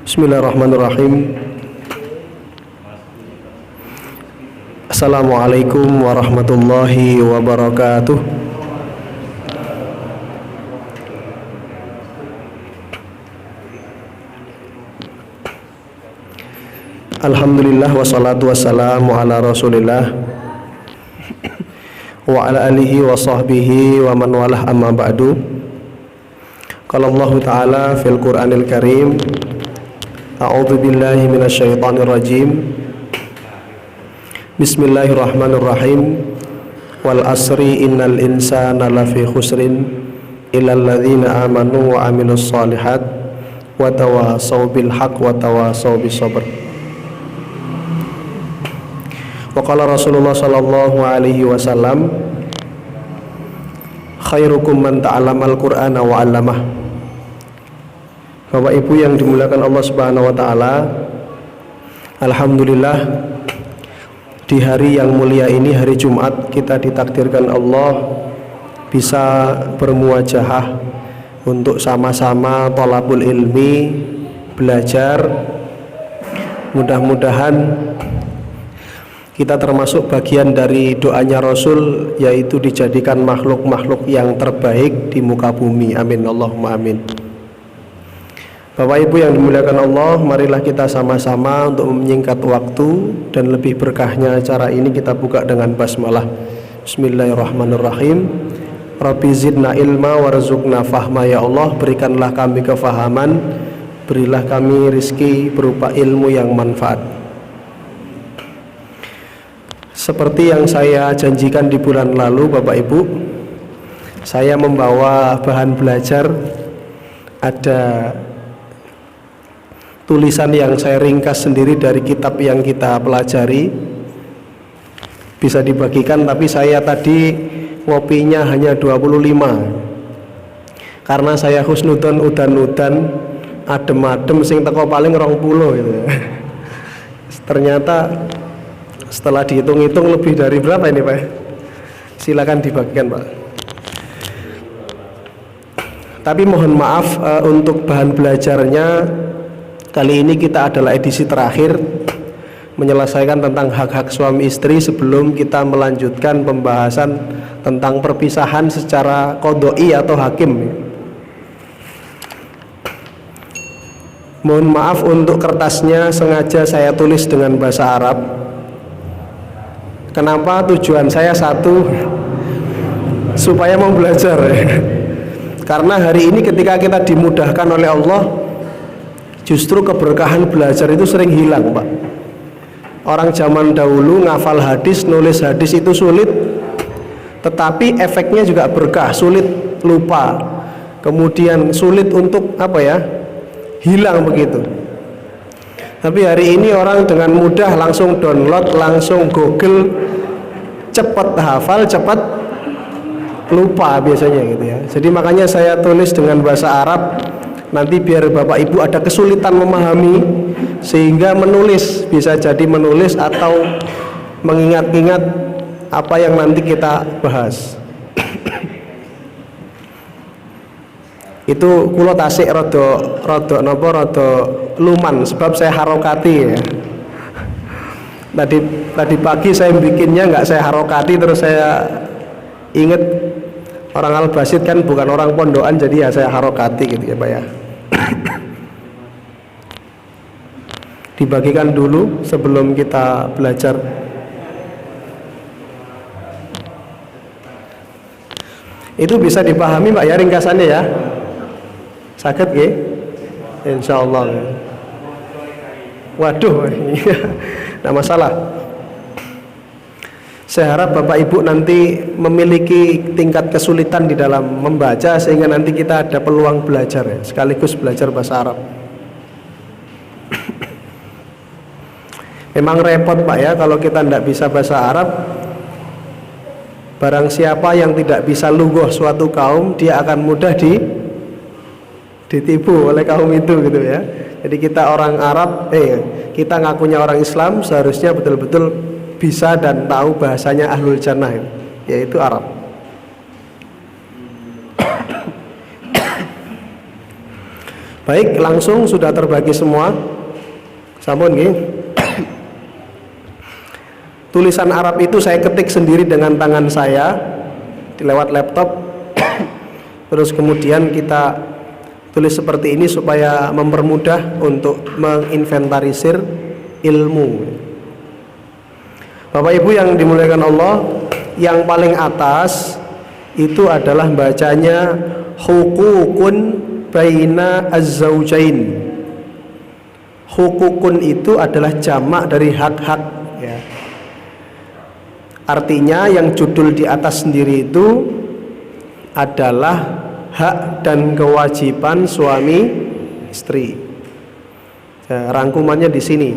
Bismillahirrahmanirrahim. Assalamualaikum warahmatullahi wabarakatuh. Alhamdulillah wassalatu wassalamu ala Rasulillah wa ala alihi wa sahbihi wa man walah, amma ba'du. Qala Allah Ta'ala fil Qur'anil Karim, a'udzu billahi minasyaitonir rajim. Bismillahirrahmanirrahim. Wal asri innal insana lafi khusrin illal ladzina amanu wa amilus solihat wa tawasaw bil haqq wa tawasaw bis sabr. Wa qala Rasulullah sallallahu alaihi wasallam, khairukum man ta'allamal Qur'ana wa 'allamah. Bapak Ibu yang dimuliakan Allah Subhanahu wa taala, alhamdulillah di hari yang mulia ini, hari Jumat, kita ditakdirkan Allah bisa bermuajahah untuk sama-sama thalabul ilmi, belajar. Mudah-mudahan kita termasuk bagian dari doanya Rasul, yaitu dijadikan makhluk-makhluk yang terbaik di muka bumi. Amin, Allahumma amin. Bapak Ibu yang dimuliakan Allah, marilah kita sama-sama untuk menyingkat waktu dan lebih berkahnya acara ini kita buka dengan basmalah. Bismillahirrahmanirrahim. Rabbi zidna ilma warzuqna fahma. Ya Allah, berikanlah kami kefahaman, berilah kami rizki berupa ilmu yang manfaat. Seperti yang saya janjikan di bulan lalu, Bapak Ibu, saya membawa bahan belajar. Ada tulisan yang saya ringkas sendiri dari kitab yang kita pelajari, bisa dibagikan, tapi saya tadi ngopinya hanya 25 karena saya husnudon udan-udan, adem-adem, sing teko paling 20 gitu. Ternyata setelah dihitung-hitung lebih dari berapa ini, Pak? Silakan dibagikan, Pak. Tapi mohon maaf, untuk bahan belajarnya kali ini kita adalah edisi terakhir menyelesaikan tentang hak-hak suami istri sebelum kita melanjutkan pembahasan tentang perpisahan secara qadha'i atau hakim. Mohon maaf, untuk kertasnya sengaja saya tulis dengan bahasa Arab. Kenapa? Tujuan saya satu, supaya mau belajar. Karena hari ini ketika kita dimudahkan oleh Allah, justru keberkahan belajar itu sering hilang, Pak. Orang zaman dahulu ngafal hadis, nulis hadis itu sulit, tetapi efeknya juga berkah, sulit lupa, kemudian sulit untuk hilang begitu. Tapi hari ini orang dengan mudah langsung download, langsung Google, cepat hafal, cepat lupa biasanya gitu ya. Jadi makanya saya tulis dengan bahasa Arab, nanti biar Bapak Ibu ada kesulitan memahami, sehingga menulis bisa jadi menulis atau mengingat-ingat apa yang nanti kita bahas. Itu kulo tasik rada luman sebab saya harokati ya. Tadi pagi saya bikinnya nggak saya harokati, terus saya inget orang Al-Basid kan bukan orang pondokan, jadi ya saya harokati gitu ya, Pak ya. Dibagikan dulu sebelum kita belajar. Itu bisa dipahami, Pak ya, ringkasannya ya. Sakit ya? Insyaallah. Waduh, tidak masalah. Saya harap Bapak Ibu nanti memiliki tingkat kesulitan di dalam membaca, sehingga nanti kita ada peluang belajar ya, sekaligus belajar bahasa Arab. Memang repot, Pak ya, kalau kita tidak bisa bahasa Arab. Barang siapa yang tidak bisa lughoh suatu kaum, dia akan mudah ditipu oleh kaum itu gitu ya. Jadi kita orang Arab, kita ngakunya orang Islam, seharusnya betul-betul bisa dan tahu bahasanya ahlul jannah, yaitu Arab. Baik, langsung sudah terbagi semua. Sampun nggih. Tulisan Arab itu saya ketik sendiri dengan tangan saya lewat laptop. Terus kemudian kita tulis seperti ini supaya mempermudah untuk menginventarisir ilmu. Bapak Ibu yang dimuliakan Allah, yang paling atas itu adalah bacanya hukukun baina az-zaujain. Hukukun itu adalah jamak dari hak-hak, ya. Artinya yang judul di atas sendiri itu adalah hak dan kewajiban suami istri. Ya, rangkumannya di sini.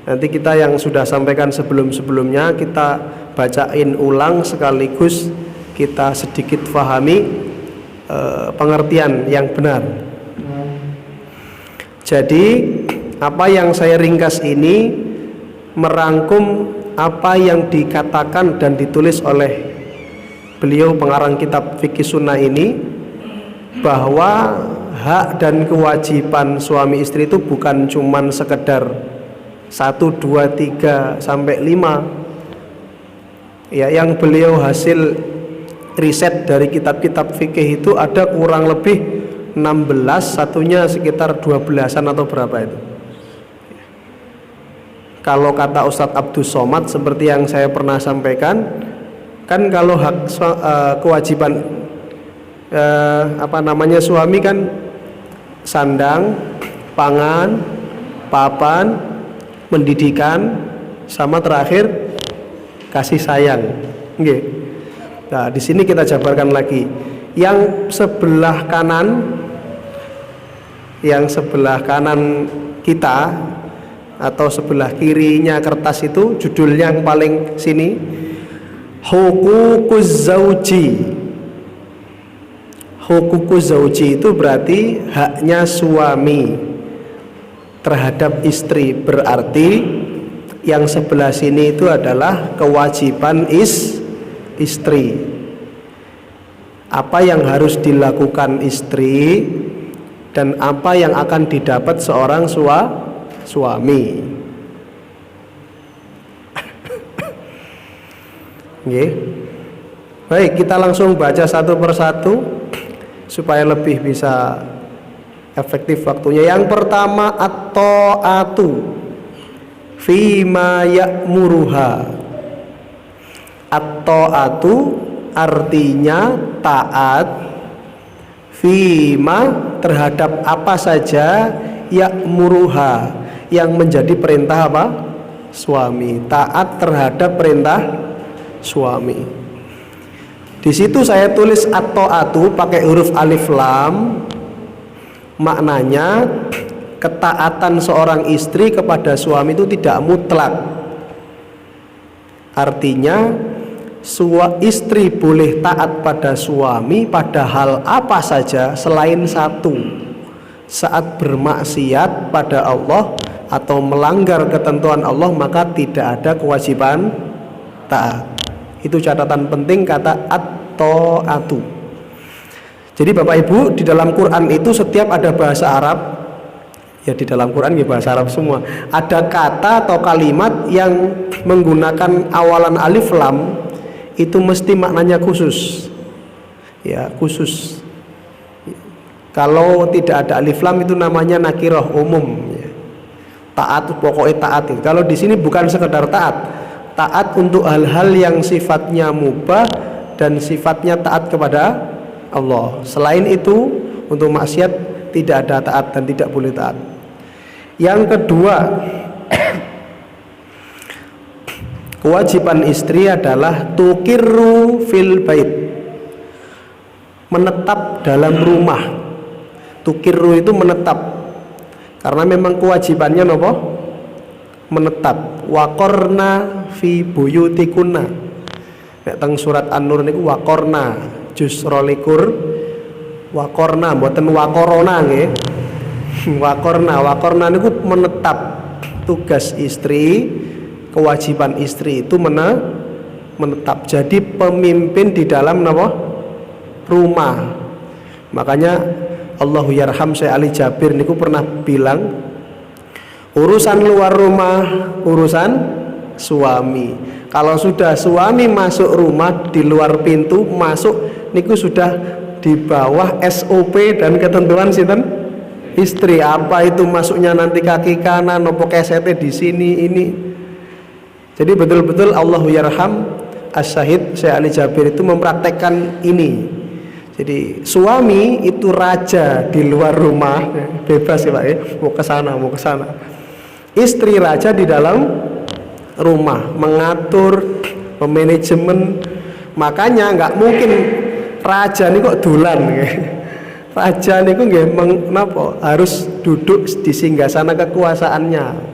Nanti kita yang sudah sampaikan sebelum-sebelumnya kita bacain ulang sekaligus kita sedikit pahami pengertian yang benar. Jadi apa yang saya ringkas ini merangkum apa yang dikatakan dan ditulis oleh beliau pengarang kitab Fikih Sunnah ini, bahwa hak dan kewajiban suami istri itu bukan cuman sekedar 1, 2, 3 sampai 5. Ya, yang beliau hasil riset dari kitab-kitab fikih itu ada kurang lebih 16, satunya sekitar 12-an atau berapa itu. Kalau kata Ustadz Abdus Somad seperti yang saya pernah sampaikan, kan kalau hak kewajiban suami kan sandang, pangan, papan, pendidikan, sama terakhir kasih sayang. Nggih. Nah, di sini kita jabarkan lagi. Yang sebelah kanan kita atau sebelah kirinya kertas itu judul yang paling sini, hukukuz zauji. Hukukuz zauji itu berarti haknya suami terhadap istri, berarti yang sebelah sini itu adalah kewajiban istri. Apa yang harus dilakukan istri dan apa yang akan didapat seorang suami. Nggih. Baik, kita langsung baca satu persatu supaya lebih bisa efektif waktunya. Yang pertama, at-ta'atu fima ya'muruha. At-ta'atu artinya taat, fima terhadap apa saja, ya'muruha yang menjadi perintah apa? Suami. Taat terhadap perintah suami. Di situ saya tulis at-ta'atu pakai huruf alif lam. Maknanya ketaatan seorang istri kepada suami itu tidak mutlak. Artinya istri boleh taat pada suami pada hal apa saja selain satu, saat bermaksiat pada Allah atau melanggar ketentuan Allah maka tidak ada kewajiban taat. Itu catatan penting kata at-ta'atu. Jadi Bapak Ibu, di dalam Quran itu setiap ada bahasa Arab, ya di dalam Quran ya bahasa Arab semua, ada kata atau kalimat yang menggunakan awalan alif lam itu mesti maknanya khusus. Ya, khusus. Kalau tidak ada alif lam itu namanya nakirah umum, ya. Taat pokoknya taat. Kalau di sini bukan sekedar taat, taat untuk hal-hal yang sifatnya mubah dan sifatnya taat kepada Allah. Selain itu untuk maksiat tidak ada taat dan tidak boleh taat. Yang kedua, kewajiban istri adalah tuqirru fil bait, menetap dalam rumah. Tuqirru itu menetap, karena memang kewajibannya nopo? Menetap. Waqorna fi buyutikunna. Nek teng surat An-Nur niku waqorna juz 22 waqorna mboten waqorona nggih. Waqorna niku menetap. Tugas istri, kewajiban istri itu menetap. Jadi pemimpin di dalam napa? Rumah. Makanya Allahu yarham Syekh Ali Jabir niku pernah bilang, urusan luar rumah urusan suami. Kalau sudah suami masuk rumah di luar pintu masuk niku sudah di bawah SOP dan ketentuan sinten istri. Apa itu masuknya nanti kaki kanan nopo kesete di sini ini. Jadi betul-betul Allahu yarham As-Syahid Syekh Ali Jabir itu mempraktekkan ini. Jadi suami itu raja di luar rumah, bebas ya Pak ya, mau ke sana mau ke sana. Istri raja di dalam rumah, mengatur, memanajemen. Makanya nggak mungkin raja ini kok dulan. Raja ini kok nggak harus duduk di singgasana kekuasaannya.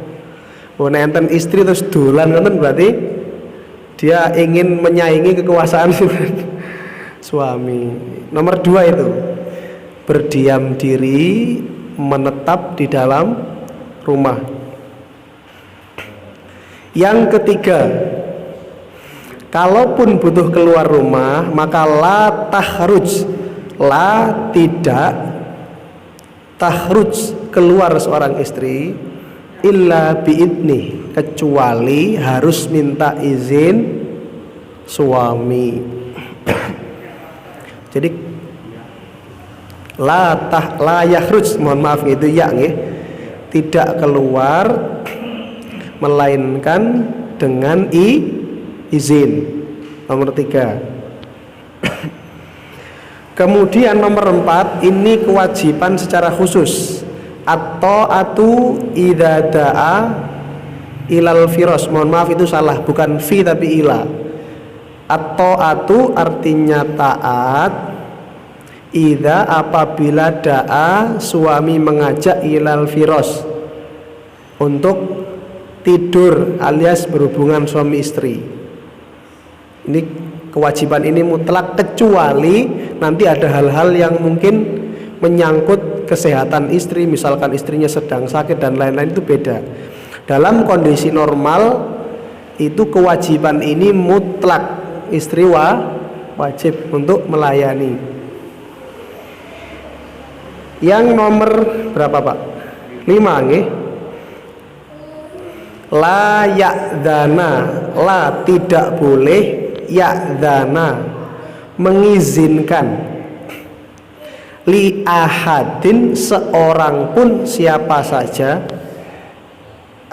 Enten istri terus dulan kan berarti dia ingin menyaingi kekuasaan suami. Nomor 2 itu berdiam diri, menetap di dalam rumah. Yang ketiga, kalaupun butuh keluar rumah maka la tahruj, la tidak tahruj keluar seorang istri illa biidni, kecuali harus minta izin suami. Jadi la yahruj, mohon maaf itu ya nggih, tidak keluar melainkan dengan izin. Nomor 3. Kemudian nomor 4, ini kewajiban secara khusus. At-ta'atu idza da'a ilal firas. Mohon maaf itu salah, bukan fi tapi ila. At-ta'atu artinya taat idza apabila da'a suami mengajak ilal firas, untuk tidur alias berhubungan suami istri. Ini kewajiban ini mutlak, kecuali nanti ada hal-hal yang mungkin menyangkut kesehatan istri, misalkan istrinya sedang sakit dan lain-lain, itu beda. Dalam kondisi normal itu kewajiban ini mutlak, istri wajib untuk melayani. Yang nomor berapa Pak? 5 nggih. La ya'dana, la tidak boleh, ya'dana mengizinkan, li ahadin seorang pun siapa saja,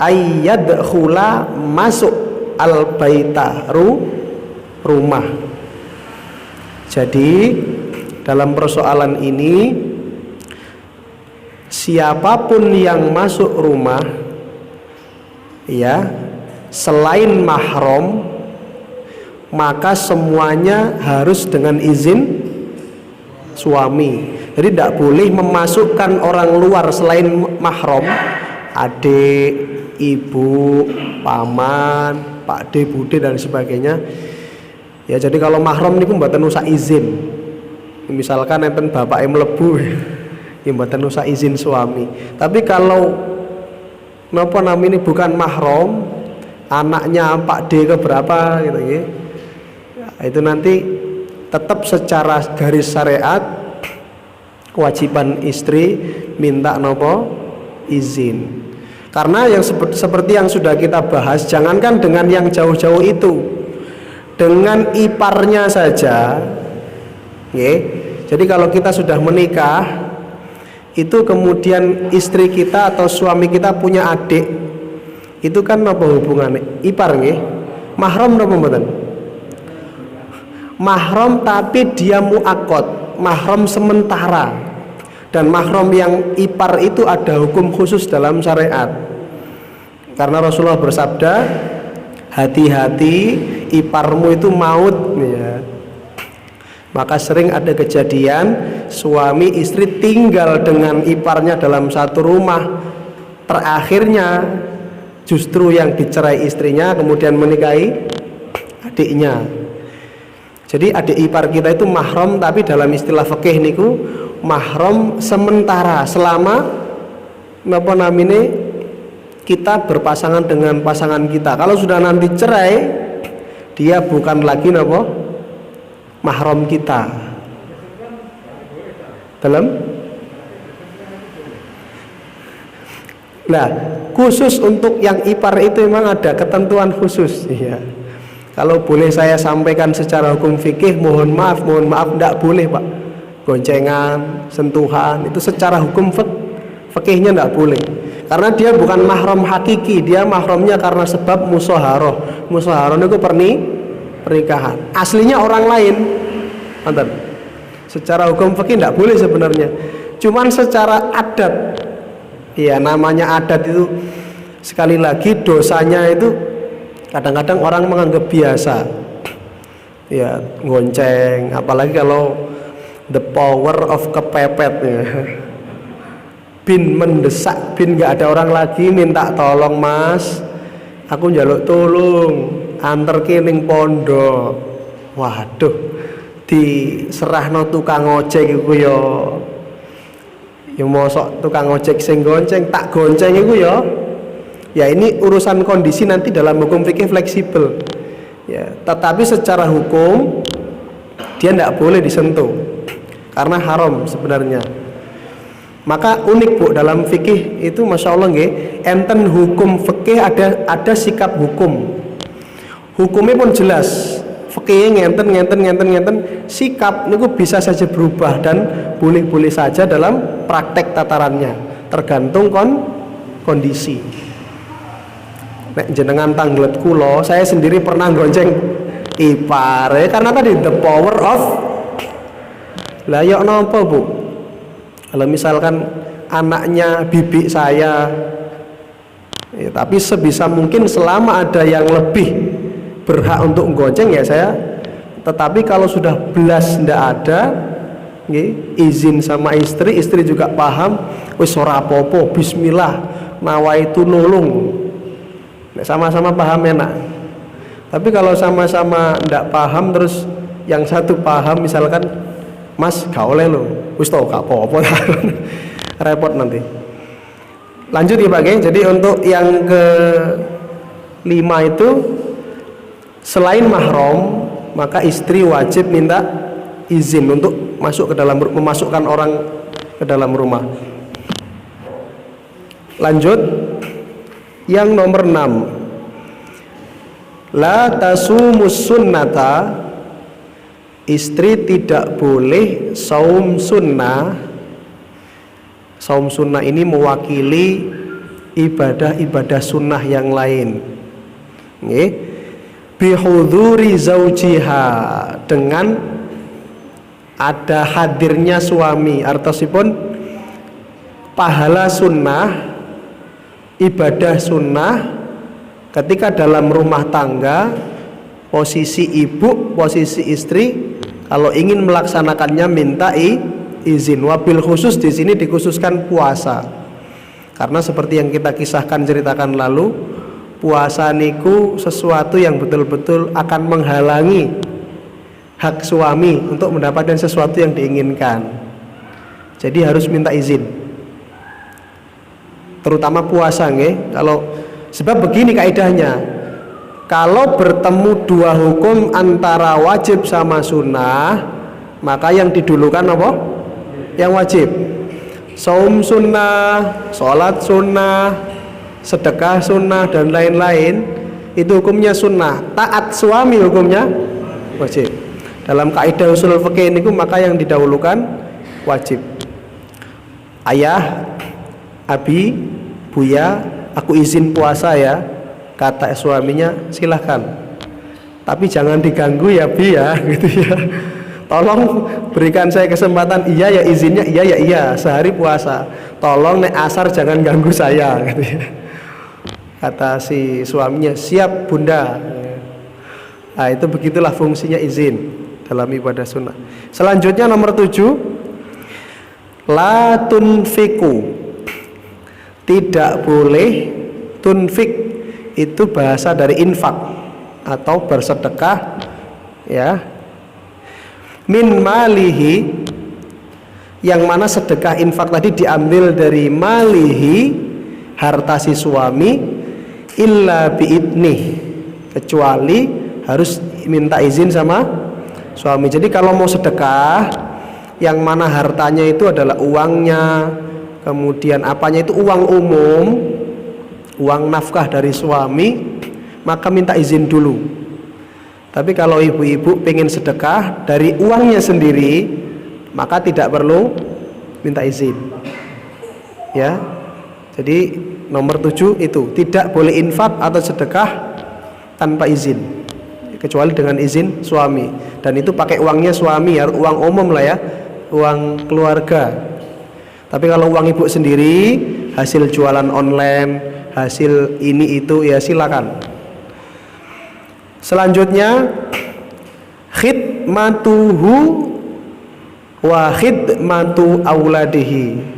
ayyadkhula masuk al baita rumah. Jadi dalam persoalan ini siapapun yang masuk rumah ya selain mahram maka semuanya harus dengan izin suami. Jadi tidak boleh memasukkan orang luar selain mahram, adik, ibu, paman, pak de, bude dan sebagainya. Ya jadi kalau mahram niku mboten usah izin. Misalkan enten bapak yang mlebu ya mboten usah izin suami. Tapi kalau napa namanya bukan mahram, anaknya pak de keberapa gitu ya. Itu nanti tetap secara garis syariat kewajiban istri minta nopo izin. Karena yang seperti yang sudah kita bahas, jangankan dengan yang jauh-jauh itu, dengan iparnya saja ya. Jadi kalau kita sudah menikah itu kemudian istri kita atau suami kita punya adik, itu kan apa hubungannya? Ipar nggih. Mahram napa mboten? Mahram tapi dia muakkad, mahram sementara. Dan mahram yang ipar itu ada hukum khusus dalam syariat. Karena Rasulullah bersabda, hati-hati iparmu itu maut ya. Maka sering ada kejadian suami istri tinggal dengan iparnya dalam satu rumah, terakhirnya justru yang dicerai istrinya kemudian menikahi adiknya. Jadi adik ipar kita itu mahram, tapi dalam istilah fikih niku mahram sementara selama napa namine kita berpasangan dengan pasangan kita. Kalau sudah nanti cerai, dia bukan lagi napa mahram kita. Dalam Nah, khusus untuk yang ipar itu memang ada ketentuan khusus. Iya. Kalau boleh saya sampaikan secara hukum fikih, mohon maaf, tidak boleh Pak. Goncengan, sentuhan, itu secara hukum fikihnya tidak boleh. Karena dia bukan mahram hakiki, dia mahramnya karena sebab musaharoh. Musaharoh itu pernikahan. Aslinya orang lain. Nonton. Secara hukum fikih tidak boleh sebenarnya. Cuman secara adat, ya namanya adat itu sekali lagi dosanya itu kadang-kadang orang menganggap biasa. Ya gonceng, apalagi kalau the power of kepepet ya. Bin mendesak, bin nggak ada orang lagi minta tolong mas, aku njaluk tolong antar kining pondok. Waduh, diserahno tukang ojek iku ya mosok tukang ojek sing gonceng tak gonceng iku ya ini urusan kondisi nanti dalam hukum fikih fleksibel ya, tetapi secara hukum dia tidak boleh disentuh karena haram sebenarnya. Maka unik Bu, dalam fikih itu masya Allah nggih, enten hukum fikih ada sikap hukum. Hukumnya pun jelas. Fikihnya ngenten, sikap niku bisa saja berubah dan boleh-boleh saja dalam praktek tatarannya, tergantung kondisi. Nek jenengan tanglet kulo, saya sendiri pernah gonceng ipare karena tadi the power of lah yok nopo Bu. Kalau misalkan anaknya bibi saya ya, tapi sebisa mungkin selama ada yang lebih berhak untuk gonceng ya saya, tetapi kalau sudah belas ndak ada izin sama istri juga paham wis ora apa-apa bismillah nawaitu nulung, sama-sama paham enak. Tapi kalau sama-sama ndak paham terus yang satu paham misalkan mas gak oleh lo wis tau gak apa-apa repot nanti. Lanjut ya Pak geng. Jadi untuk yang ke-5 itu selain mahram maka istri wajib minta izin untuk masuk ke dalam, memasukkan orang ke dalam rumah. Lanjut yang nomor 6, la tasumus sunnata, istri tidak boleh saum sunnah. Saum sunnah ini mewakili ibadah-ibadah sunnah yang lain. Bihuduri zaujiha, dengan ada hadirnya suami, artosipun pahala sunnah, ibadah sunnah ketika dalam rumah tangga, posisi ibu, posisi istri kalau ingin melaksanakannya minta izin. Wabil khusus di sini dikhususkan puasa, karena seperti yang kita kisahkan ceritakan lalu, puasa niku sesuatu yang betul-betul akan menghalangi hak suami untuk mendapatkan sesuatu yang diinginkan. Jadi harus minta izin, terutama puasa nggih. Kalau sebab begini kaidahnya, kalau bertemu dua hukum antara wajib sama sunnah, maka yang didulukan apa? Yang wajib. Saum sunnah, sholat sunnah, sedekah sunnah dan lain-lain itu hukumnya sunnah. Taat suami hukumnya wajib. Dalam kaidah usul fikih niku maka yang didahulukan wajib. Ayah, abi, buya, aku izin puasa ya. Kata suaminya, silahkan, tapi jangan diganggu ya Bi ya, gitu ya. Tolong berikan saya kesempatan, iya ya izinnya, iya sehari puasa. Tolong nek asar jangan ganggu saya, gitu ya. Kata si suaminya, siap bunda. Nah itu begitulah fungsinya izin dalam ibadah sunnah. Selanjutnya nomor 7, la tunfiku, tidak boleh. Tunfik itu bahasa dari infak atau bersedekah ya, min malihi, yang mana sedekah infak tadi diambil dari malihi, harta si suami, illa biidnih, kecuali harus minta izin sama suami. Jadi kalau mau sedekah yang mana hartanya itu adalah uangnya, kemudian apanya itu uang umum, uang nafkah dari suami, maka minta izin dulu. Tapi kalau ibu-ibu pengen sedekah dari uangnya sendiri, maka tidak perlu minta izin. Ya. Jadi nomor 7 itu, tidak boleh infak atau sedekah tanpa izin, kecuali dengan izin suami. Dan itu pakai uangnya suami ya, uang umum lah ya, uang keluarga. Tapi kalau uang ibu sendiri, hasil jualan online, hasil ini itu, ya silakan. Selanjutnya, khidmatuhu wa khidmatu auladihi.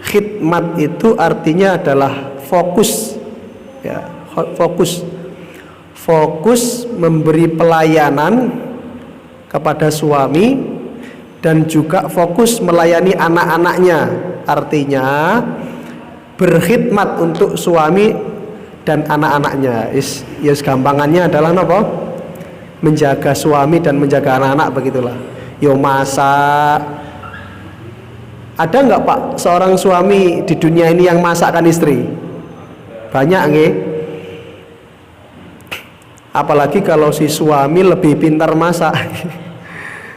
Khidmat itu artinya adalah fokus, ya, fokus memberi pelayanan kepada suami dan juga fokus melayani anak-anaknya. Artinya berkhidmat untuk suami dan anak-anaknya. Yes, gampangannya adalah apa? Menjaga suami dan menjaga anak-anak, begitulah. Yo masak. Ada nggak Pak seorang suami di dunia ini yang masakkan istri? Banyak nggih. Apalagi kalau si suami lebih pintar masak,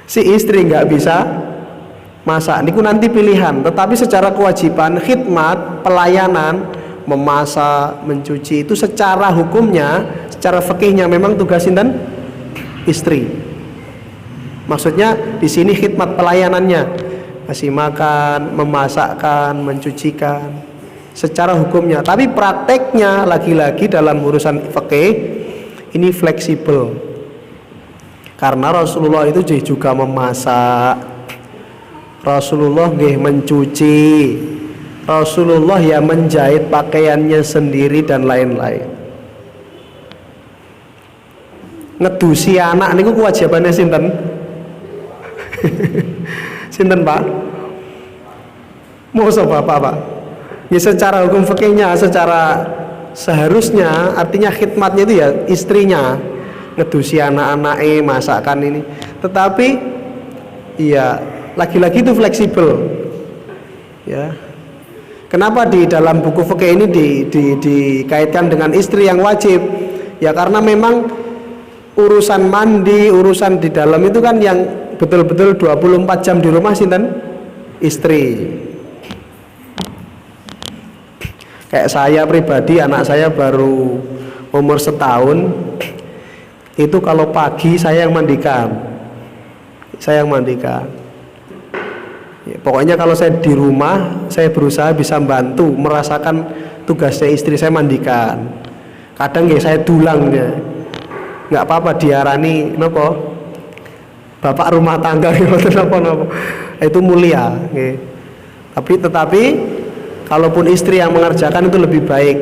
si istri nggak bisa masak. Niku nanti pilihan. Tetapi secara kewajiban khidmat, pelayanan, memasak, mencuci itu secara hukumnya, secara fikihnya memang tugas sinten? Istri. Maksudnya di sini khidmat pelayanannya, kasih makan, memasakkan, mencucikan secara hukumnya. Tapi prakteknya lagi-lagi dalam urusan fikih ini fleksibel. Karena Rasulullah itu juga memasak, Rasulullah nggih mencuci, Rasulullah ya menjahit pakaiannya sendiri dan lain-lain. Ngedusi anak niku kewajibannya sinten? Sinten Pak? Mosok Bapak Pak? Ya secara hukum fikihnya, secara seharusnya artinya khidmatnya itu ya istrinya, ngedusi anak-anaknya, masakan ini. Tetapi iya lagi-lagi itu fleksibel. Ya. Kenapa di dalam buku fikih ini dikaitkan dengan istri yang wajib? Ya karena memang urusan mandi, urusan di dalam itu kan yang betul-betul 24 jam di rumah sinten? Istri. Kayak saya pribadi, anak saya baru umur setahun, itu kalau pagi saya yang mandikan. Ya, pokoknya kalau saya di rumah, saya berusaha bisa bantu merasakan tugasnya istri, saya mandikan. Kadang ya saya dulangnya, nggak apa-apa diarani nopo bapak rumah tangga gitu, nopo itu mulia. Okay. Tetapi kalaupun istri yang mengerjakan itu lebih baik.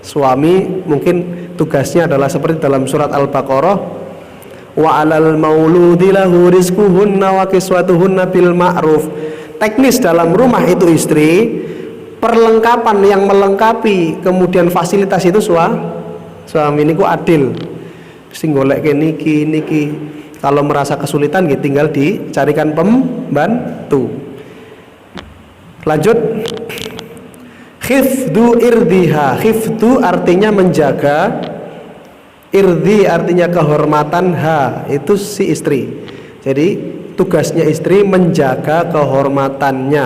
Suami mungkin tugasnya adalah seperti dalam surat Al-Baqarah, wa 'alal mauludi lahu rizquhunna wa kiswatuhunna bil ma'ruf. Teknis dalam rumah itu istri, perlengkapan yang melengkapi kemudian fasilitas itu suami niku adil. Sing golek niki. Kalau merasa kesulitan gitu tinggal dicarikan pembantu. Lanjut. Khifdu irdiha. Khifdu artinya menjaga, irdi artinya kehormatan, ha itu si istri. Jadi tugasnya istri menjaga kehormatannya.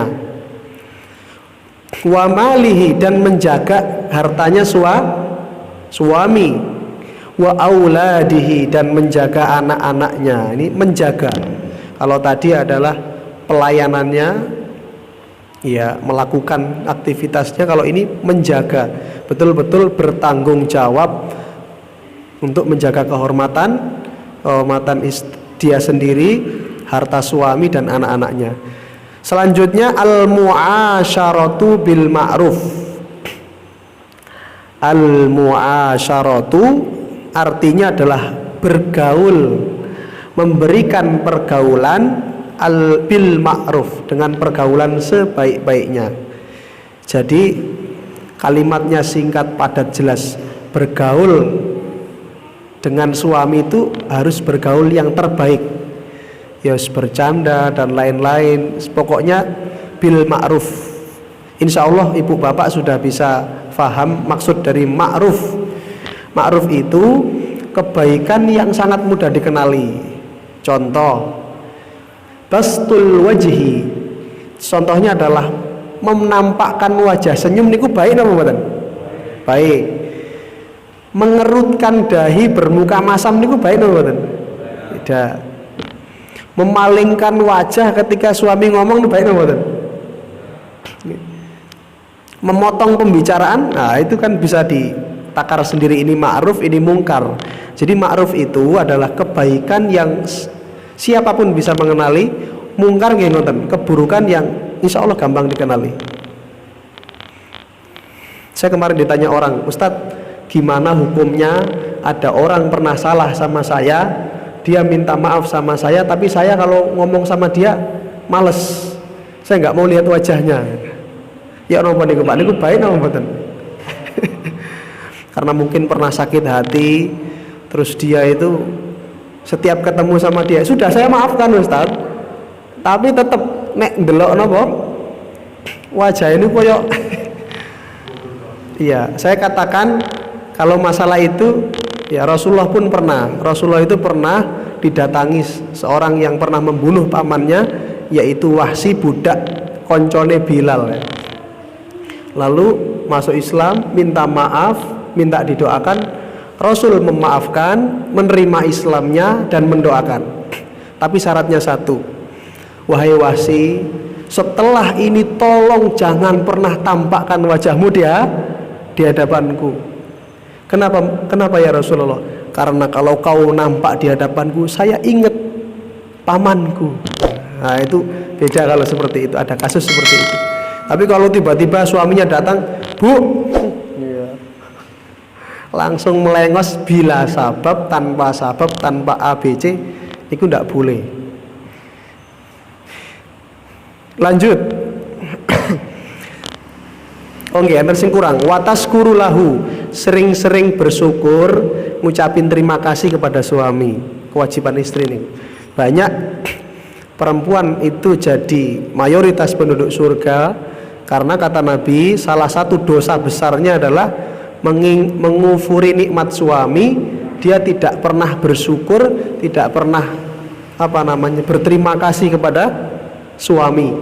Wa malihi dan menjaga hartanya suami. Wa auladihi dan menjaga anak-anaknya. Ini menjaga. Kalau tadi adalah pelayanannya, ya melakukan aktivitasnya. Kalau ini menjaga, betul-betul bertanggung jawab untuk menjaga kehormatan dia sendiri, harta suami dan anak-anaknya. Selanjutnya al-mu'asyaratu bil ma'ruf. Al-mu'asyaratu artinya adalah bergaul, memberikan pergaulan bil ma'ruf, dengan pergaulan sebaik-baiknya. Jadi kalimatnya singkat, padat, jelas. Bergaul dengan suami itu harus bergaul yang terbaik, ya bercanda dan lain-lain, pokoknya bil ma'ruf, Insya Allah ibu bapak sudah bisa paham maksud dari ma'ruf. Ma'ruf itu kebaikan yang sangat mudah dikenali. Contoh, bastul wajhi. Contohnya adalah menampakkan wajah senyum niku baik apa mboten? Baik. Mengerutkan dahi bermuka masam niku baik apa mboten? Tidak. Memalingkan wajah ketika suami ngomong niku baik apa mboten? Memotong pembicaraan, nah itu kan bisa ditakar sendiri, ini ma'ruf, ini mungkar. Jadi ma'ruf itu adalah kebaikan yang siapapun bisa mengenali, mungkar nggih ngoten, keburukan yang insya Allah gampang dikenali. Saya kemarin ditanya orang, Ustadz, gimana hukumnya ada orang pernah salah sama saya, dia minta maaf sama saya, tapi saya kalau ngomong sama dia males, saya nggak mau lihat wajahnya. Ya nopo niku Pak, niku baik napa mboten? Karena mungkin pernah sakit hati, terus dia itu setiap ketemu sama dia, sudah saya maafkan Ustaz, tapi tetap nek ndelok napa wajah ini koyo iya, saya katakan kalau masalah itu ya Rasulullah pun pernah. Rasulullah itu pernah didatangi seorang yang pernah membunuh pamannya, yaitu Wahsy, budak koncone Bilal. Lalu masuk Islam, minta maaf, minta didoakan. Rasul memaafkan, menerima Islamnya dan mendoakan. Tapi syaratnya satu, wahai Wahsy, setelah ini tolong jangan pernah tampakkan wajahmu dia di hadapanku. Kenapa ya Rasulullah? Karena kalau kau nampak di hadapanku, saya ingat pamanku. Nah itu beda kalau seperti itu, ada kasus seperti itu. Tapi kalau tiba-tiba suaminya datang, Bu, langsung melengos bila sabab, tanpa ABC, itu tidak boleh. Lanjut. Oke, enten sing kurang. Wataskuru lahu, sering-sering bersyukur, ngucapin terima kasih kepada suami. Kewajiban istri ini. Banyak perempuan itu jadi mayoritas penduduk surga karena kata Nabi, salah satu dosa besarnya adalah mengufuri nikmat suami. Dia tidak pernah bersyukur, tidak pernah berterima kasih kepada suami.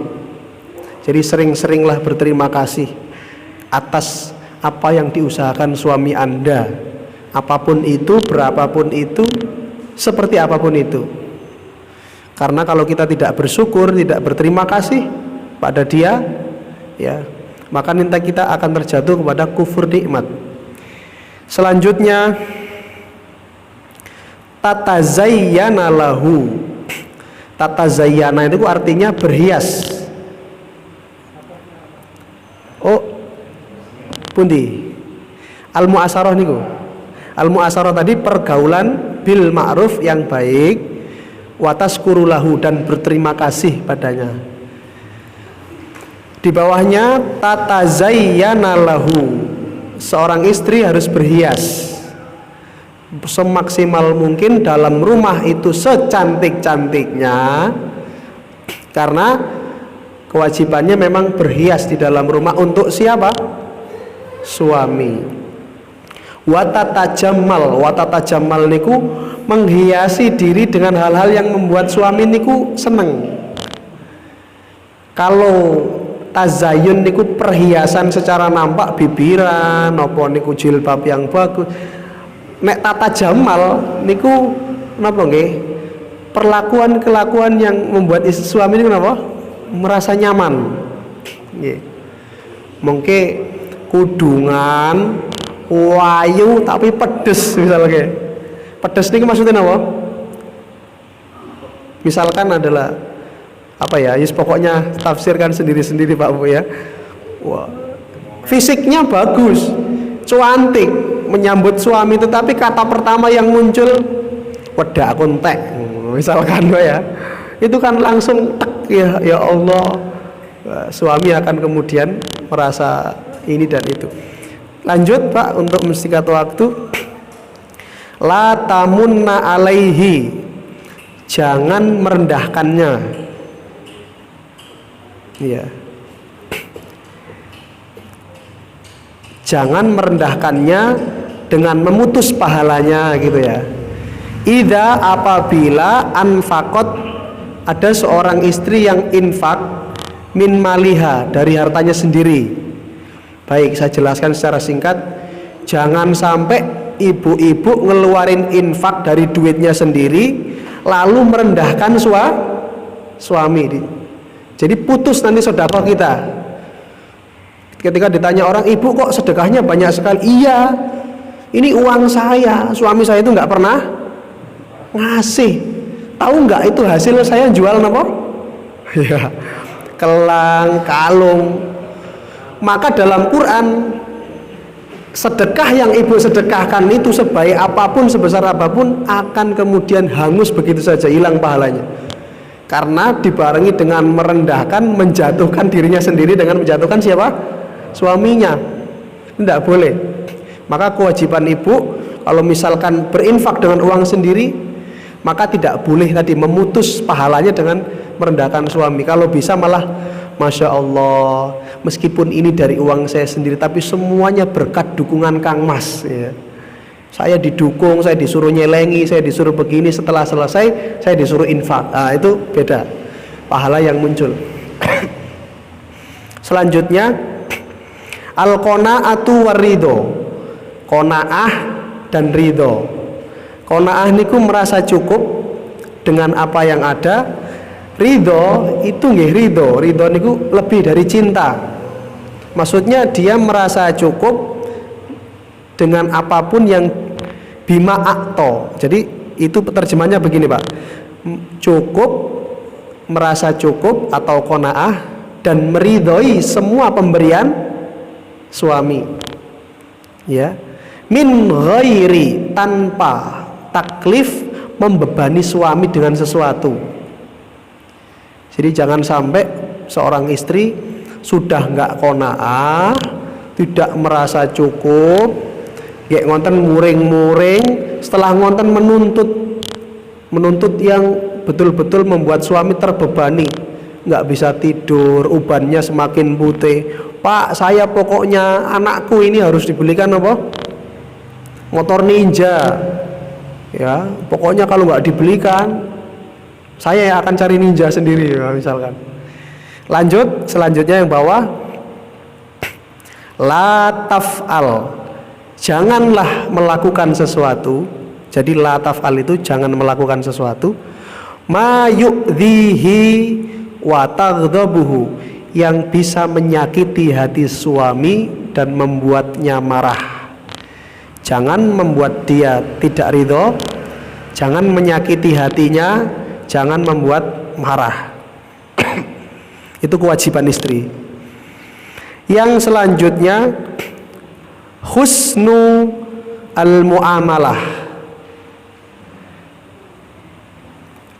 Jadi sering-seringlah berterima kasih atas apa yang diusahakan suami Anda, apapun itu, berapapun itu, seperti apapun itu. Karena kalau kita tidak bersyukur, tidak berterima kasih pada dia, ya, maka nanti kita akan terjatuh kepada kufur nikmat. Selanjutnya, tatazayyana lahu. Tatazayyana itu artinya berhias. Oh, pundi? Al-mu'asarah niku. Al-mu'asarah tadi pergaulan bil ma'ruf yang baik, wataskuru lahu, dan berterima kasih padanya. Di bawahnya tatazayyana lahu. Seorang istri harus berhias semaksimal mungkin dalam rumah itu, secantik-cantiknya, karena kewajibannya memang berhias di dalam rumah. Untuk siapa? Suami. Watatajamal niku menghiasi diri dengan hal-hal yang membuat suami niku seneng. Kalau tazayun niku perhiasan secara nampak, bibiran, nopo niku jilbab yang bagus. Nek tata jamal niku napa nggih? Perlakuan-kelakuan yang membuat suami niku napa? Merasa nyaman. Nggih. Mungkin kudungan, wayu tapi pedes misalnya. Pedes niku maksudnya napa? Misalkan adalah apa ya, pokoknya tafsirkan sendiri-sendiri Pak Bu ya. Wah, fisiknya bagus, cantik, menyambut suami, tetapi kata pertama yang muncul wedak kontek, misalkan ya, itu kan langsung tek, ya Allah, suami akan kemudian merasa ini dan itu. Lanjut Pak, untuk mensingkat waktu, la tamunna alaihi, jangan merendahkannya. Iya. jangan merendahkannya dengan memutus pahalanya gitu ya. Idza apabila anfaqat, ada seorang istri yang infak min maliha, dari hartanya sendiri. Baik, saya jelaskan secara singkat. Jangan sampai ibu-ibu ngeluarin infak dari duitnya sendiri lalu merendahkan suami. Jadi putus nanti sedekah kita. Ketika ditanya orang, ibu kok sedekahnya banyak sekali? Iya, ini uang saya, suami saya itu nggak pernah ngasih. Tahu nggak itu hasil saya jual apa? Ya, kelang, kalung. Maka dalam Quran, sedekah yang ibu sedekahkan itu sebaik apapun, sebesar apapun, akan kemudian hangus begitu saja, hilang pahalanya. Karena dibarengi dengan merendahkan, menjatuhkan dirinya sendiri dengan menjatuhkan siapa? Suaminya. Tidak boleh. Maka kewajiban ibu kalau misalkan berinfak dengan uang sendiri, maka tidak boleh tadi memutus pahalanya dengan merendahkan suami. Kalau bisa malah Masya Allah, meskipun ini dari uang saya sendiri, tapi semuanya berkat dukungan Kang Mas ya. Saya didukung, saya disuruh nyelengi, saya disuruh begini, setelah selesai saya disuruh infak. Nah, itu beda pahala yang muncul. Selanjutnya al-qanaatu war-ridho, qanaah dan ridho. Qanaah niku merasa cukup dengan apa yang ada. Ridho itu nggih, ridho niku lebih dari cinta. Maksudnya dia merasa cukup dengan apapun yang bima akto. Jadi itu terjemahnya begini Pak, cukup, merasa cukup atau qanaah, dan meridhoi semua pemberian suami ya, min ghairi, tanpa taklif, membebani suami dengan sesuatu. Jadi jangan sampai seorang istri sudah nggak qanaah, tidak merasa cukup, kayak ngonten muring-muring, setelah ngonten menuntut yang betul-betul membuat suami terbebani, nggak bisa tidur, ubannya semakin putih. Pak, saya pokoknya anakku ini harus dibelikan apa? Motor ninja, ya. Pokoknya kalau nggak dibelikan, saya yang akan cari ninja sendiri ya, misalkan. Lanjut, selanjutnya yang bawah, la taf'al, janganlah melakukan sesuatu. Jadi la taf'al itu jangan melakukan sesuatu, ma yu'dhihi wa taghdabuhu, yang bisa menyakiti hati suami dan membuatnya marah. Jangan membuat dia tidak ridho, jangan menyakiti hatinya, jangan membuat marah. Itu kewajiban istri. Yang selanjutnya, husnu al-muamalah,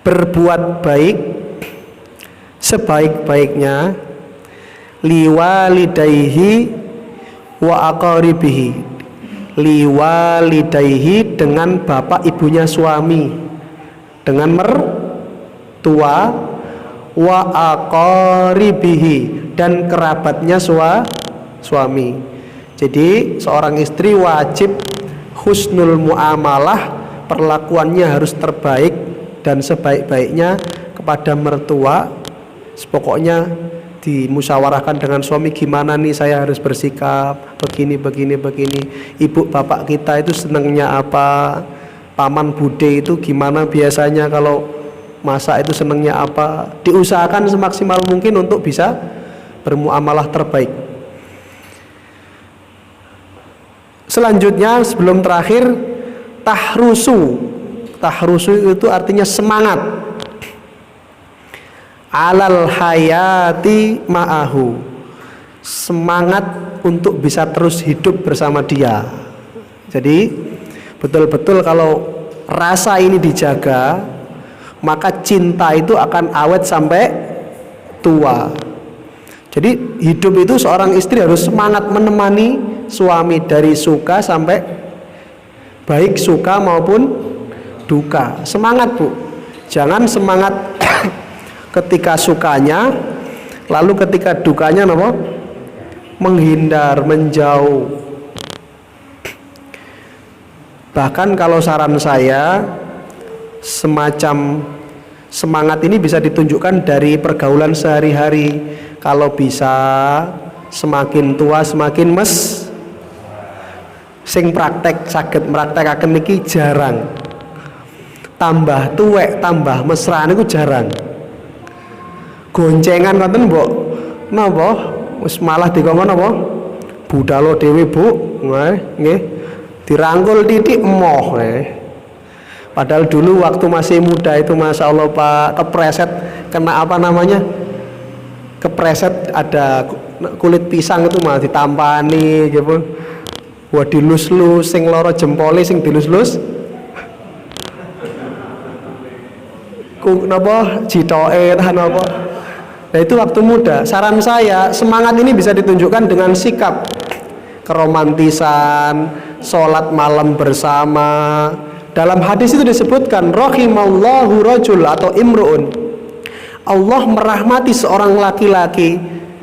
berbuat baik sebaik-baiknya, liwalidayhi wa aqaribihi, liwalidayhi dengan bapak ibunya suami, dengan mertua, wa aqaribihi, dan kerabatnya suami. Jadi seorang istri wajib husnul muamalah, perlakuannya harus terbaik dan sebaik-baiknya kepada mertua. Pokoknya dimusyawarahkan dengan suami, gimana nih saya harus bersikap, begini. Ibu bapak kita itu senangnya apa, paman bude itu gimana biasanya kalau masak itu senangnya apa. Diusahakan semaksimal mungkin untuk bisa bermuamalah terbaik. Selanjutnya sebelum terakhir, tahrusu itu artinya semangat, alal hayati ma'ahu, semangat untuk bisa terus hidup bersama dia. Jadi betul-betul kalau rasa ini dijaga, maka cinta itu akan awet sampai tua. Jadi hidup itu seorang istri harus semangat menemani suami dari suka sampai baik suka maupun duka. Semangat Bu, jangan semangat ketika sukanya, lalu ketika dukanya menghindar, menjauh. Bahkan kalau saran saya, semacam semangat ini bisa ditunjukkan dari pergaulan sehari-hari. Kalau bisa semakin tua semakin sing praktek saged mraktekaken niki jarang. Tambah tuwek tambah mesra niku jarang. Goncengan ngoten mbok napa wis malah dikongkon napa budalo dhewe Bu nggih dirangkul titik emoh padahal dulu waktu masih muda itu Masya Allah Pak kepreset kena apa namanya kepreset ada kulit pisang itu malah ditampani gitu wah dilus-lus sing loro jempole sing dilus-lus napa jitoke tahan apa. Nah itu waktu muda. Saran saya semangat ini bisa ditunjukkan dengan sikap keromantisan, sholat malam bersama. Dalam hadis itu disebutkan rahimallahu rajul atau imru'un, Allah merahmati seorang laki-laki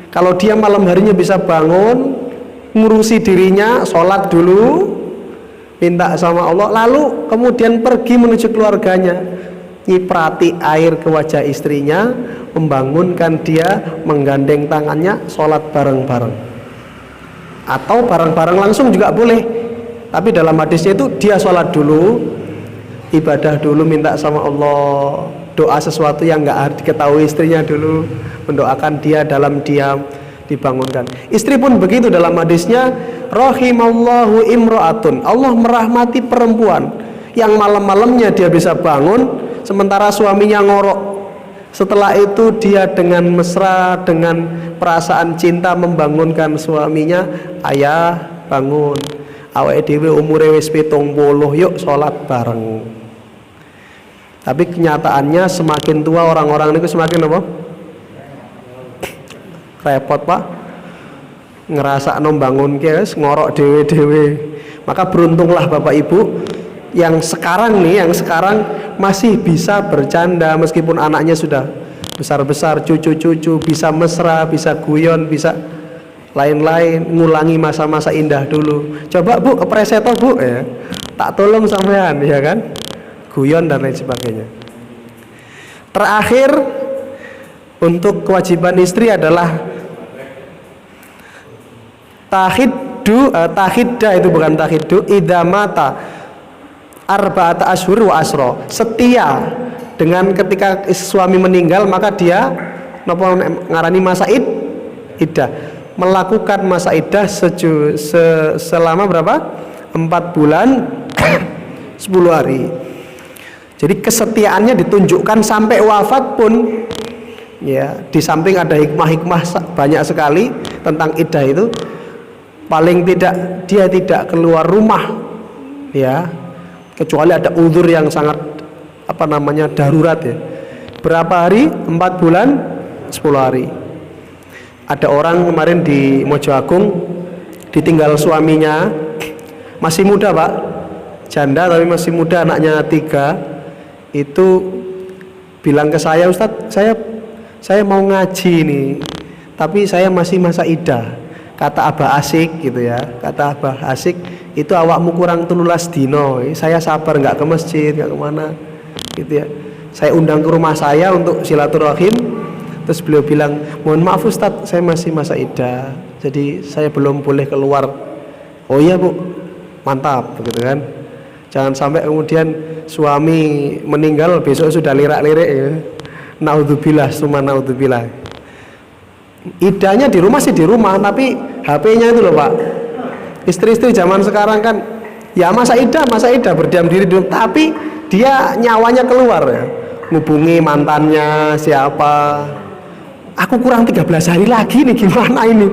kalau dia malam harinya bisa bangun ngurusi dirinya, sholat dulu minta sama Allah, lalu kemudian pergi menuju keluarganya, nyiprati air ke wajah istrinya, membangunkan dia, menggandeng tangannya, sholat bareng-bareng atau bareng-bareng langsung juga boleh. Tapi dalam hadisnya itu dia sholat dulu, ibadah dulu, minta sama Allah, doa sesuatu yang nggak harus diketahui istrinya dulu, mendoakan dia dalam diam, dibangunkan. Istri pun begitu dalam hadisnya, rahimallahu imro'atun, Allah merahmati perempuan yang malam-malamnya dia bisa bangun sementara suaminya ngorok. Setelah itu dia dengan mesra, dengan perasaan cinta membangunkan suaminya, ayah bangun, awake dhewe umure wis 70, yuk sholat bareng. Tapi kenyataannya semakin tua orang-orang ini semakin apa? Repot Pak, ngerasa membangun guys, ngorok dewe-dewe. Maka beruntunglah Bapak Ibu yang sekarang masih bisa bercanda meskipun anaknya sudah besar-besar, cucu-cucu, bisa mesra, bisa guyon, bisa lain-lain, ngulangi masa-masa indah dulu. Coba Bu, kepreset Bu ya, tak tolong sampean ya kan, guyon dan lain sebagainya. Terakhir untuk kewajiban istri adalah tahidda, itu bukan tahiddu, idamata arba'ata ashur wa asro, setia dengan ketika suami meninggal maka dia napa ngarani masa iddah, melakukan masa iddah selama berapa? 4 bulan 10 hari. Jadi kesetiaannya ditunjukkan sampai wafat pun ya. Di samping ada hikmah-hikmah banyak sekali tentang iddah itu, paling tidak dia tidak keluar rumah ya, kecuali ada uzur yang sangat darurat ya. Berapa hari? 4 bulan 10 hari. Ada orang kemarin di Mojo Agung ditinggal suaminya, masih muda Pak, janda tapi masih muda, anaknya 3. Itu bilang ke saya, Ustadz, saya mau ngaji nih, tapi saya masih masa iddah. Kata Abah Asik gitu ya, kata Abah Asik, itu awakmu kurang 13 dino, saya sabar nggak ke masjid, nggak kemana gitu ya. Saya undang ke rumah saya untuk silaturahim, terus beliau bilang, mohon maaf Ustadz, saya masih masa iddah, jadi saya belum boleh keluar. Oh iya Bu, mantap begitu kan. Jangan sampai kemudian suami meninggal besok sudah lirak-lirik ya. Naudzubillah, summa naudzubillah. Iddahnya di rumah sih di rumah, tapi HP-nya itu loh Pak. Istri-istri zaman sekarang kan ya masa iddah berdiam diri dulu, tapi dia nyawanya keluar ya. Ngubungi mantannya siapa. Aku kurang 13 hari lagi nih, gimana ini?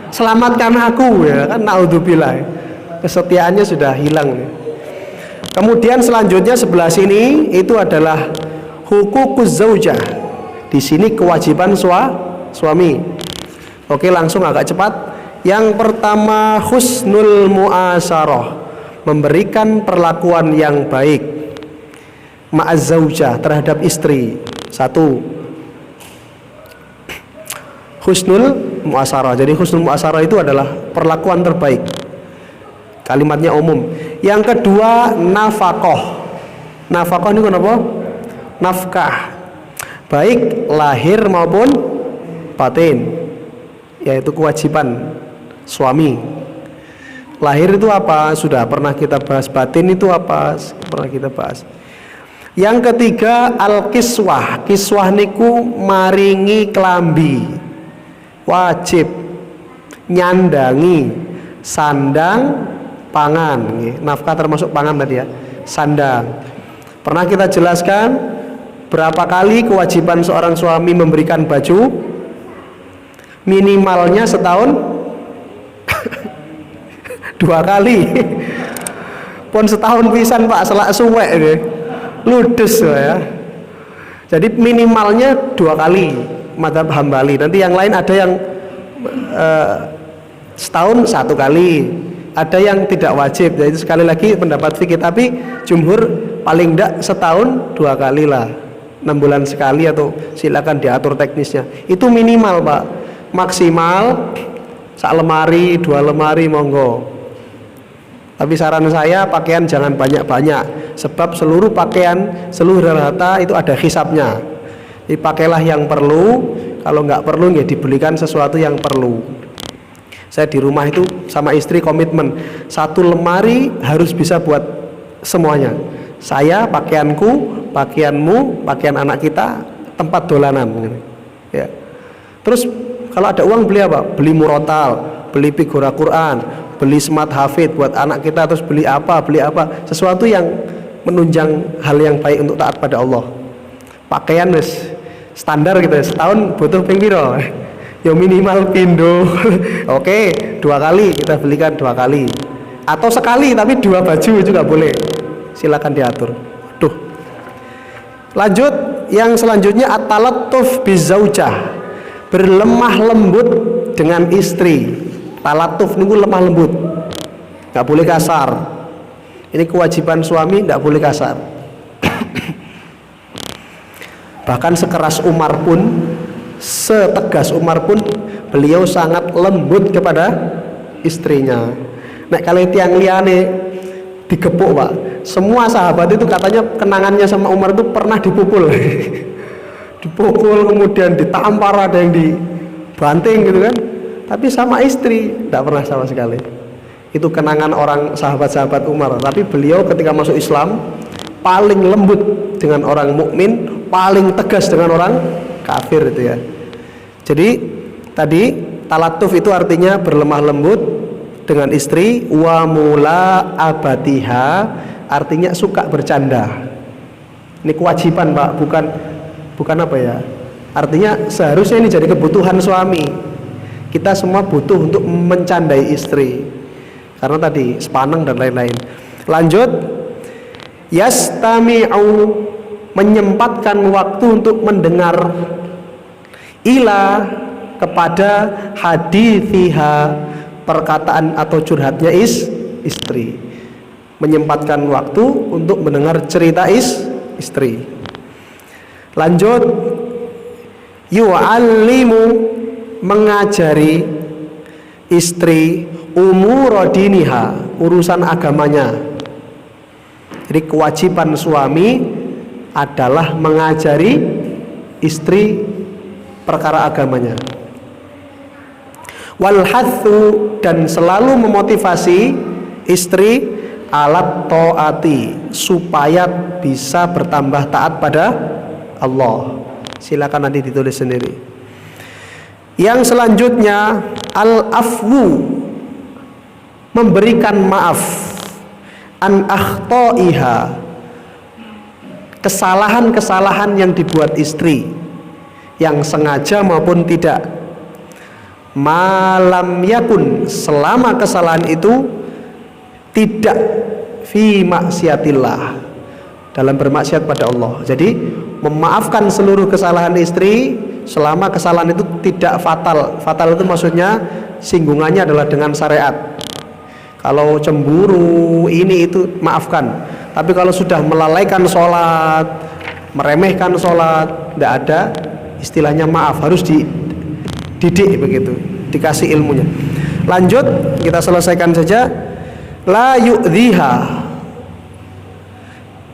Selamatkan aku ya kan, naudzubillah. Kesetiaannya sudah hilang nih. Kemudian selanjutnya sebelah sini itu adalah hukukuz zaujah. Di sini kewajiban suami. Oke, langsung agak cepat. Yang pertama husnul mu'asarah, memberikan perlakuan yang baik ma'az zaujah, terhadap istri. 1. Husnul mu'asarah. Jadi husnul mu'asarah itu adalah perlakuan terbaik. Kalimatnya umum. Yang kedua nafkah. Nafkah ini apa? Nafkah. Baik lahir maupun batin. Yaitu kewajiban suami. Lahir itu apa? Sudah pernah kita bahas. Batin itu apa? Pernah kita bahas. Yang ketiga al-kiswah. Kiswah niku maringi klambi. Wajib nyandangi, sandang, pangan. Nafkah termasuk pangan tadi ya. Sandang. Pernah kita jelaskan berapa kali kewajiban seorang suami memberikan baju? Minimalnya setahun 2 kali. Pun setahun pisan Pak, selak suwek ini. Ludes ya. Jadi minimalnya 2 kali mazhab Hambali. Nanti yang lain ada yang setahun 1 kali, ada yang tidak wajib. Jadi sekali lagi pendapat fikih, tapi jumhur paling tidak setahun 2 kali lah, 6 bulan sekali, atau silakan diatur teknisnya. Itu minimal Pak. Maksimal sak lemari 2 lemari monggo. Tapi saran saya pakaian jangan banyak-banyak, sebab seluruh pakaian, seluruh rata itu ada hisabnya. Dipakailah yang perlu, kalau nggak perlu ya dibelikan sesuatu yang perlu. Saya di rumah itu sama istri komitmen 1 lemari harus bisa buat semuanya. Saya, pakaianku, pakaianmu, pakaian anak kita, tempat dolanan. Ya. Terus kalau ada uang beli apa? Beli murotal, beli figura Quran, beli smart hafid buat anak kita, terus beli apa, sesuatu yang menunjang hal yang baik untuk taat pada Allah. Pakaian wis standar gitu ya, setahun butuh ping piro? Ya minimal pindo. Oke, 2 kali kita belikan 2 kali, atau sekali tapi 2 baju juga boleh, silakan diatur. Duh. Lanjut, yang selanjutnya at-talattuf bizaujah, berlemah lembut dengan istri. Talatuf niku lemah lembut, nggak boleh kasar. Ini kewajiban suami, nggak boleh kasar. Bahkan sekeras Umar pun, setegas Umar pun, beliau sangat lembut kepada istrinya. Nek kalau tiang liane digepuk Pak, semua sahabat itu katanya kenangannya sama Umar itu pernah dipukul. Dipukul, kemudian ditampar, ada yang dibanting gitu kan. Tapi sama istri tidak pernah sama sekali. Itu kenangan orang sahabat-sahabat Umar. Tapi beliau ketika masuk Islam paling lembut dengan orang mukmin, paling tegas dengan orang kafir itu ya. Jadi tadi talatuf itu artinya berlemah lembut dengan istri. Wa mula abatiha artinya suka bercanda. Ini kewajiban Pak, bukan apa ya. Artinya seharusnya ini jadi kebutuhan suami. Kita semua butuh untuk mencandai istri, karena tadi sepaneng dan lain-lain. Lanjut, yastami'u, menyempatkan waktu untuk mendengar, ila, kepada hadithiha, perkataan atau curhatnya istri. Menyempatkan waktu untuk mendengar cerita istri. Lanjut, yu'allimu, mengajari istri umurodiniha, urusan agamanya. Jadi kewajiban suami adalah mengajari istri perkara agamanya. Walhathu, dan selalu memotivasi istri alat taati, supaya bisa bertambah taat pada Allah. Silakan nanti ditulis sendiri. Yang selanjutnya al-afwu, memberikan maaf, an akhtoiha, kesalahan-kesalahan yang dibuat istri, yang sengaja maupun tidak. Malam yakun, selama kesalahan itu tidak fi maksiatillah, dalam bermaksiat pada Allah. Jadi memaafkan seluruh kesalahan istri selama kesalahan itu tidak fatal. Fatal itu maksudnya singgungannya adalah dengan syariat. Kalau cemburu ini itu maafkan. Tapi kalau sudah melalaikan sholat, meremehkan sholat, tidak ada istilahnya maaf, harus dididik begitu, dikasih ilmunya. Lanjut, kita selesaikan saja. la yu'dhiha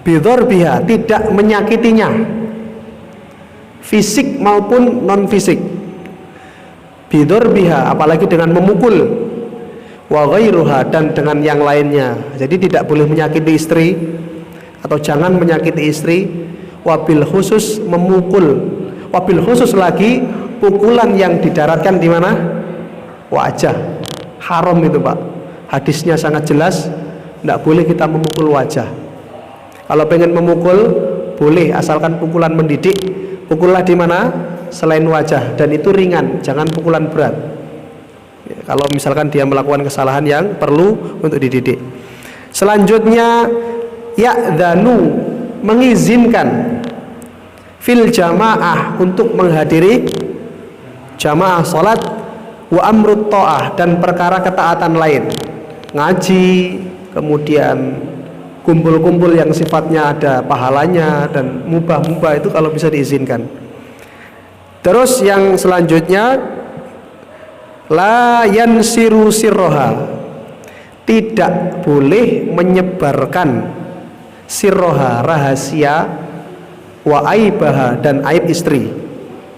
bidorbiha, tidak menyakitinya fisik maupun non fisik, bidorbiha apalagi dengan memukul, wa ghairuha dan dengan yang lainnya. Jadi tidak boleh menyakiti istri atau jangan menyakiti istri, wabil khusus memukul, wabil khusus lagi pukulan yang didaratkan di mana? Wajah. Haram itu Pak, hadisnya sangat jelas, tidak boleh kita memukul wajah. Kalau pengen memukul boleh, asalkan pukulan mendidik, pukullah di mana? Selain wajah, dan itu ringan, jangan pukulan berat ya, kalau misalkan dia melakukan kesalahan yang perlu untuk dididik. Selanjutnya ya'dhanu, mengizinkan fil jamaah, untuk menghadiri jamaah salat, wa amrut ta'ah, dan perkara ketaatan lain, ngaji, kemudian kumpul-kumpul yang sifatnya ada pahalanya, dan mubah-mubah itu kalau bisa diizinkan. Terus yang selanjutnya la yansiru sirroha, tidak boleh menyebarkan sirroha, rahasia, wa aibaha, dan aib istri.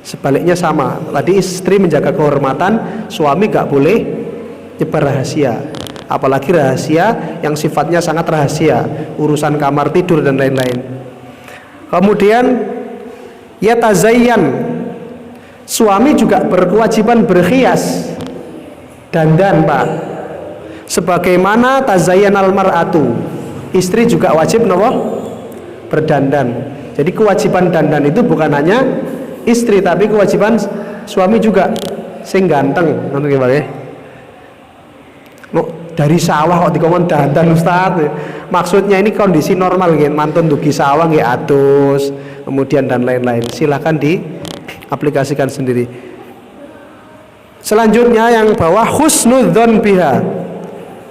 Sebaliknya sama, tadi istri menjaga kehormatan, suami gak boleh nyebar rahasia, apalagi rahasia yang sifatnya sangat rahasia, urusan kamar tidur dan lain-lain. Kemudian yatazayyan, suami juga berkewajiban berhias, dandan Pak, sebagaimana tazayyanal mar'atu, istri juga wajib nopo berdandan. Jadi kewajiban dandan itu bukan hanya istri, tapi kewajiban suami juga, sing ganteng nanti gimana ya? Dari sawah kok dikongkon dandan Ustaz. Maksudnya ini kondisi normal gitu, mantun dugi sawah nggih atus, kemudian dan lain-lain. Silakan diaplikasikan sendiri. Selanjutnya yang bawah, husnudzon biha,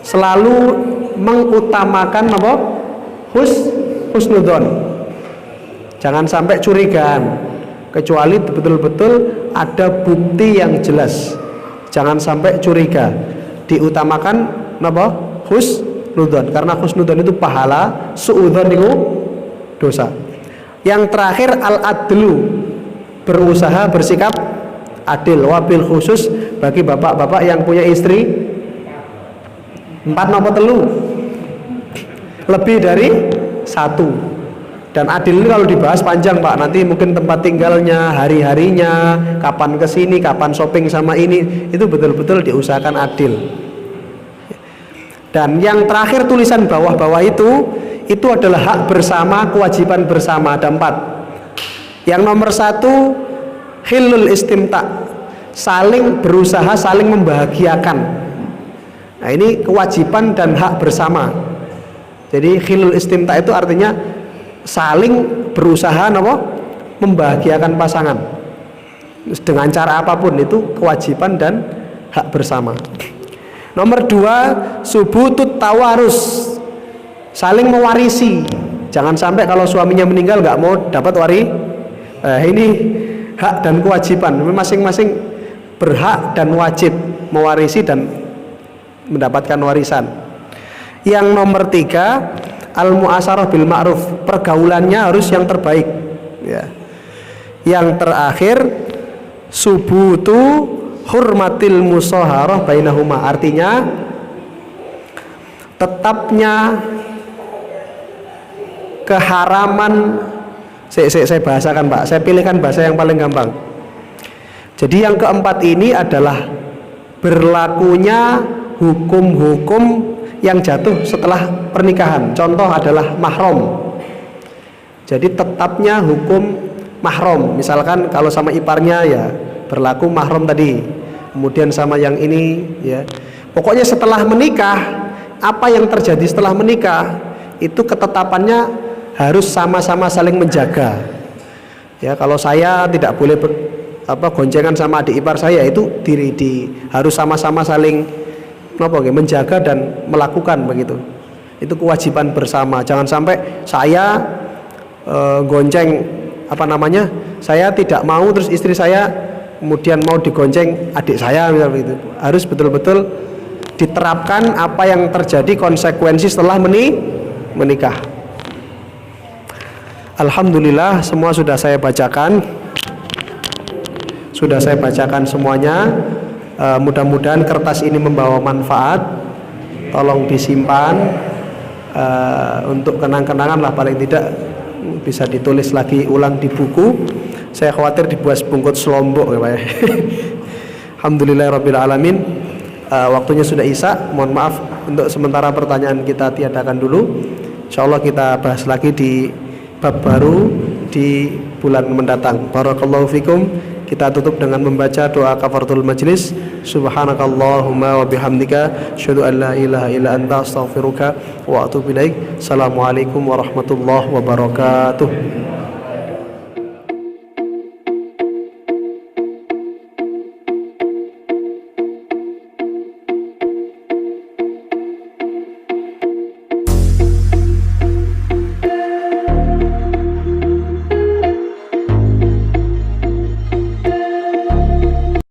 selalu mengutamakan apa? Husnudzon. Jangan sampai curigaan, kecuali betul-betul ada bukti yang jelas. Jangan sampai curiga. Diutamakan napa? Husnudzon, karena husnudzon itu pahala, suudzon itu dosa. Yang terakhir al-adlu, berusaha bersikap adil, wabil khusus bagi bapak-bapak yang punya istri 4 napa telu, lebih dari 1. Dan adil ini kalau dibahas panjang Pak, nanti mungkin tempat tinggalnya, hari-harinya, kapan kesini, kapan shopping sama ini, itu betul-betul diusahakan adil. Dan yang terakhir tulisan bawah-bawah itu adalah hak bersama, kewajiban bersama, ada 4. Yang nomor 1 khilul istimta, saling berusaha, saling membahagiakan. Nah ini kewajiban dan hak bersama. Jadi khilul istimta itu artinya saling berusaha membahagiakan pasangan dengan cara apapun, itu kewajiban dan hak bersama. Nomor 2 subutut tawarus, saling mewarisi. Jangan sampai kalau suaminya meninggal nggak mau dapat ini hak dan kewajiban, masing-masing berhak dan wajib mewarisi dan mendapatkan warisan. Yang nomor 3 al-mu'asarah bil ma'ruf, pergaulannya harus yang terbaik ya. Yang terakhir subutu hurmatil musaharah bainahuma, artinya tetapnya keharaman. Saya bahasakan Pak, saya pilihkan bahasa yang paling gampang. Jadi yang keempat ini adalah berlakunya hukum-hukum yang jatuh setelah pernikahan. Contoh adalah mahram. Jadi tetapnya hukum mahram. Misalkan kalau sama iparnya ya berlaku mahram tadi. Kemudian sama yang ini ya. Pokoknya setelah menikah, apa yang terjadi setelah menikah itu ketetapannya harus sama-sama saling menjaga. Ya, kalau saya tidak boleh goncengan sama adik ipar saya, itu harus sama-sama saling menjaga dan melakukan begitu. Itu kewajiban bersama. Jangan sampai saya gonceng saya tidak mau terus istri saya kemudian mau digonceng adik saya misalnya begitu. Harus betul-betul diterapkan apa yang terjadi konsekuensi setelah menikah. Alhamdulillah semua sudah saya bacakan. Sudah saya bacakan semuanya. Mudah-mudahan kertas ini membawa manfaat. Tolong disimpan untuk kenang-kenangan lah, paling tidak bisa ditulis lagi ulang di buku. Saya khawatir dibuat bungkut selombok ya Pak ya. Alhamdulillahirabbil alamin. Waktunya sudah isya. Mohon maaf untuk sementara pertanyaan kita tiadakan dulu. Insyaallah kita bahas lagi di bab baru di bulan mendatang. Barakallahu fikum. Kita tutup dengan membaca doa kafaratul majlis. Subhanakallahumma wa bihamdika asyhadu an la ilaha illa anta astaghfiruka wa atubu ilaik. Assalamualaikum warahmatullahi wabarakatuh.